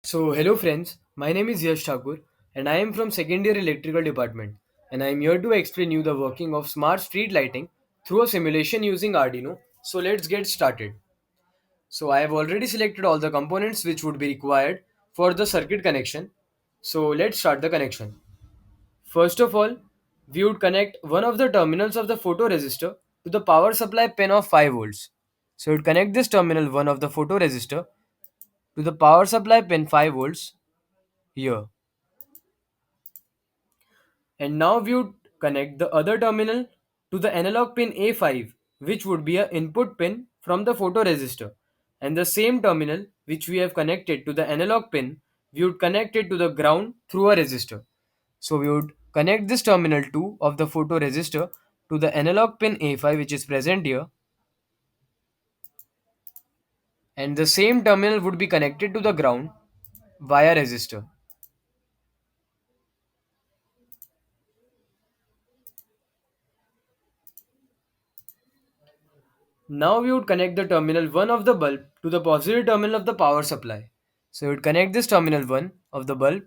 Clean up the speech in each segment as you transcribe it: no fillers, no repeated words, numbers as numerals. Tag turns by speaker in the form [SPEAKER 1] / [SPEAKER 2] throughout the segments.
[SPEAKER 1] So, hello friends, my name is Yash Thakur and I am from second year electrical department and I am here to explain you the working of smart street lighting through a simulation using Arduino. So, let's get started. So, I have already selected all the components which would be required for the circuit connection. So, let's start the connection. First of all, we would connect one of the terminals of the photoresistor to the power supply pin of 5 volts. So, we would connect this terminal 1 of the photoresistor to the power supply pin 5 volts here. And now we would connect the other terminal to the analog pin A5, which would be an input pin from the photoresistor. And the same terminal which we have connected to the analog pin, we would connect it to the ground through a resistor. So we would connect this terminal 2 of the photoresistor to the analog pin A5 which is present here, and the same terminal would be connected to the ground via resistor. Now we would connect the terminal 1 of the bulb to the positive terminal of the power supply. So we would connect this terminal 1 of the bulb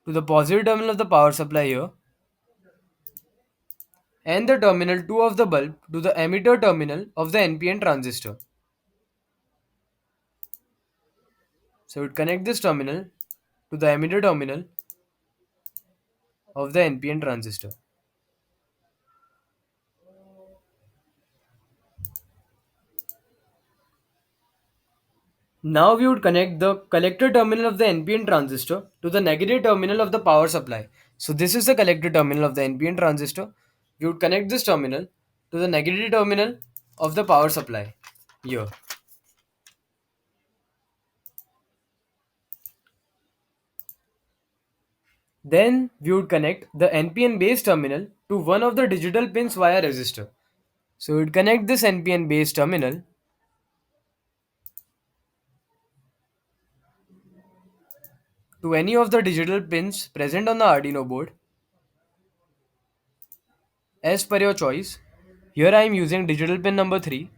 [SPEAKER 1] to the positive terminal of the power supply here, and the terminal 2 of the bulb to the emitter terminal of the NPN transistor. So we would connect this terminal to the emitter terminal of the NPN transistor. Now we would connect the collector terminal of the NPN transistor to the negative terminal of the power supply. So this is the collector terminal of the NPN transistor. We would connect this terminal to the negative terminal of the power supply here. Then we would connect the NPN base terminal to one of the digital pins via resistor. So we would connect this NPN base terminal to any of the digital pins present on the Arduino board as per your choice. Here I am using digital pin number 3.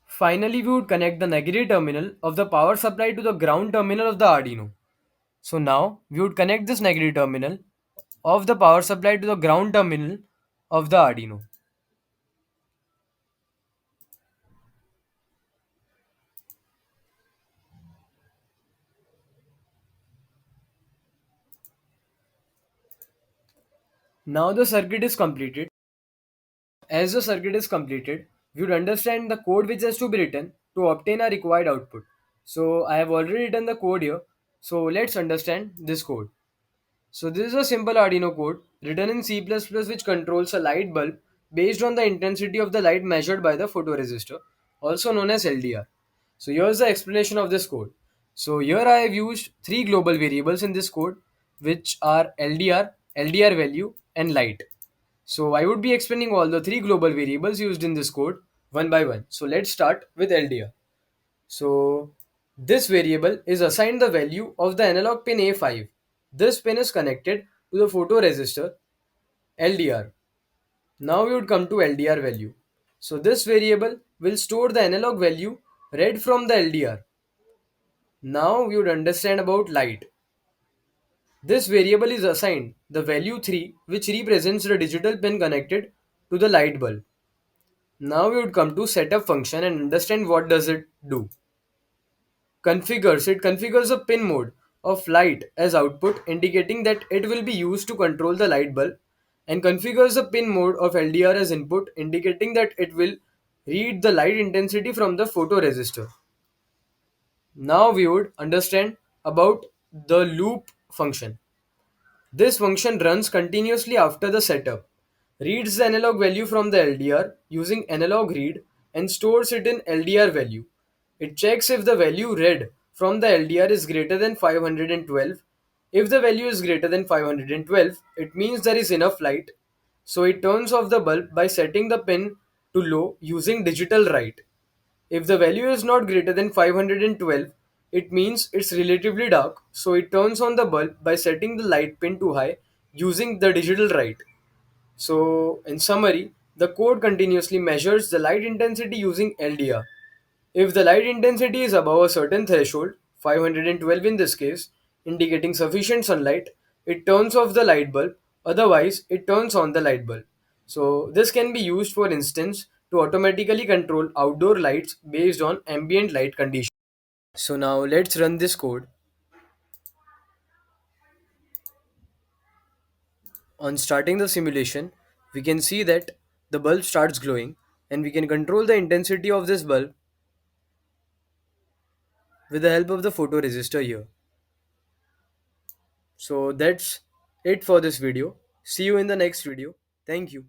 [SPEAKER 1] Finally, we would connect the negative terminal of the power supply to the ground terminal of the Arduino. So now we would connect this negative terminal of the power supply to the ground terminal of the Arduino. Now the circuit is completed. As the circuit is completed, we would understand the code which has to be written to obtain a required output. So I have already written the code here. So let's understand this code. So this is a simple Arduino code written in C++ which controls a light bulb based on the intensity of the light measured by the photoresistor, also known as LDR. So here's the explanation of this code. So here I have used three global variables in this code, which are LDR, LDR value and light. So I would be explaining all the three global variables used in this code one by one. So let's start with LDR. So this variable is assigned the value of the analog pin A5. This pin is connected to the photoresistor LDR. Now we would come to LDR value. So this variable will store the analog value read from the LDR. Now we would understand about light. This variable is assigned the value 3, which represents the digital pin connected to the light bulb. Now we would come to setup function and understand what does it do. It configures a pin mode of light as output, indicating that it will be used to control the light bulb, and configures a pin mode of LDR as input, indicating that it will read the light intensity from the photoresistor. Now we would understand about the loop function. This function runs continuously after the setup, reads the analog value from the LDR using analog read, and stores it in LDR value. It checks if the value read from the LDR is greater than 512. If the value is greater than 512, it means there is enough light. So it turns off the bulb by setting the pin to low using digital write. If the value is not greater than 512, it means it's relatively dark, so it turns on the bulb by setting the light pin to high using the digital write. So, in summary, The code continuously measures the light intensity using LDR. If the light intensity is above a certain threshold, 512 in this case, indicating sufficient sunlight, it turns off the light bulb, otherwise, it turns on the light bulb. So, this can be used, for instance, to automatically control outdoor lights based on ambient light conditions. So, now let's run this code. On starting the simulation, we can see that the bulb starts glowing, and we can control the intensity of this bulb with the help of the photoresistor here. So that's it for this video. See you in the next video. Thank you.